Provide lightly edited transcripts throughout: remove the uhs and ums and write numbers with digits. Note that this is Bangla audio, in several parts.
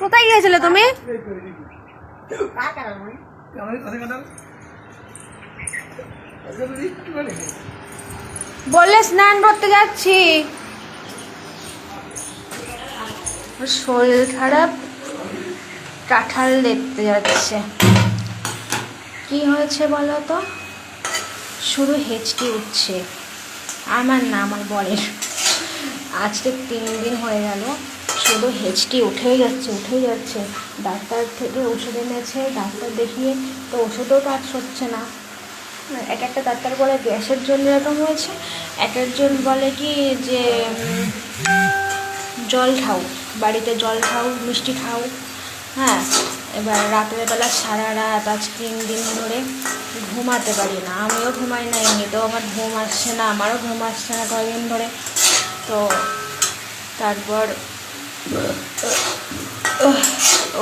কোথায় গিয়েছিলে তুমি? বললে স্নান করতে যাচ্ছি। শরীর খারাপ, কাঁঠাল দেখতে যাচ্ছে। কি হয়েছে বলো তো? শুধু হেঁচকি উঠছে। আমার না, আমার বরের। আজকে 3 দিন হয়ে গেল, শুধু হেঁচকি উঠেই যাচ্ছে। ডাক্তার থেকে ওষুধ এনেছে, ডাক্তার দেখিয়ে তো ওষুধও কাজ হচ্ছে না। এক একটা ডাক্তার বলে গ্যাসের জন্য এরকম হয়েছে, এক একজন বলে কি যে জল খাও, বাড়িতে জল খাও, মিষ্টি খাও। হ্যাঁ, এবার রাতের বেলা সারা রাত আজ 3 দিন ধরে ঘুমাতে পারি না। আমিও ঘুমাই না, এমনিতেও আমার ঘুম আসছে না, আমারও ঘুম আসছে না কয়েকদিন ধরে। তো তারপর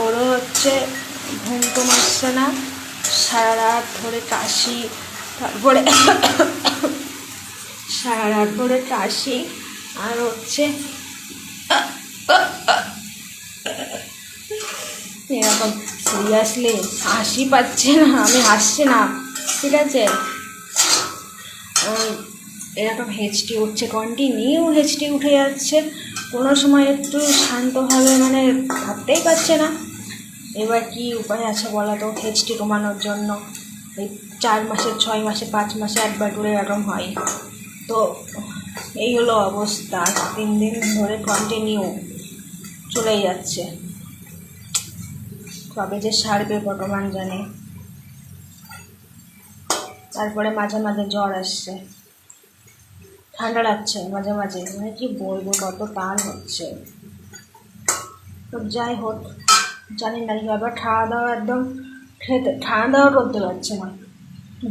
ওরও হচ্ছে ঘুম টুম আসছে না, সারা রাত ধরে কাশি, তারপরে সারা রাত ধরে কাশি, আর হচ্ছে এরকম সিরিয়াসলি হাসি পাচ্ছে না, আমি হাসছি না, ঠিক আছে? এরকম হেঁচকি উঠছে, কন্টিনিউ হেঁচকি উঠে যাচ্ছে, কোনো সময় একটু শান্তভাবে মানে ভাবতেই পারছে না। এবার কি উপায় আছে বলা তো হেঁচকি কমানোর জন্য? এই 4 মাসে, 6 মাসে, 5 মাসে একবার করে এরকম হয়। তো এই হলো অবস্থা, 3 দিন ধরে কন্টিনিউ চলেই যাচ্ছে। কবে যে সারবে ভগবান জানে। তারপরে মাঝে মাঝে জ্বর আসছে, ঠান্ডা লাগছে মাঝে মাঝে, মানে কি বলবো, কত টান হচ্ছে। তো যাই হোক, জানি না এবার খাওয়া দাওয়া একদম খাওয়া দাওয়া করতে পারছে না।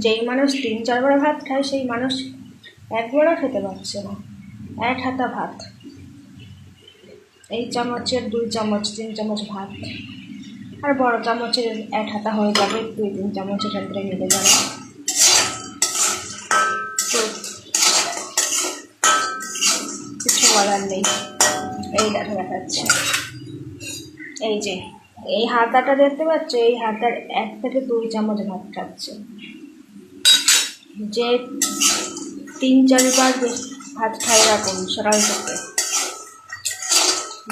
যেই মানুষ 3-4 বেলা ভাত খায়, সেই মানুষ একবেলা খেতে পারছে না। 1 হাতা ভাত, এই চামচের 2 চামচ 3 চামচ ভাত, আর বড় চামচের 1 হাতা হয়ে যাবে, 2-3 চামচের ক্ষেত্রে মিলে যাবে। তো কিছু বলার নেই। এই দেখাচ্ছে, এই যে এই হাতাটা দেখতে পাচ্ছ, এই হাতার 1 থেকে 2 চামচ ভাত খাচ্ছে। যে 3-4 বার ভাত খাই এরকম সকাল থেকে,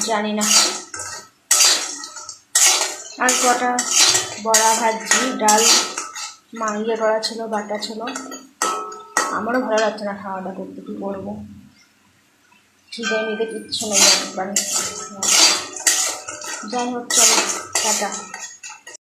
জানি না। আর কটা বড়া ভাজি, ডাল ইয়ে করা ছিল, বাটা ছিল। আমারও ভালো লাগছে না খাওয়া দাওয়া করতে, কী করবো, খিদে নিতে কিচ্ছু নেই একবার। যাই হোক, চলো টাটা।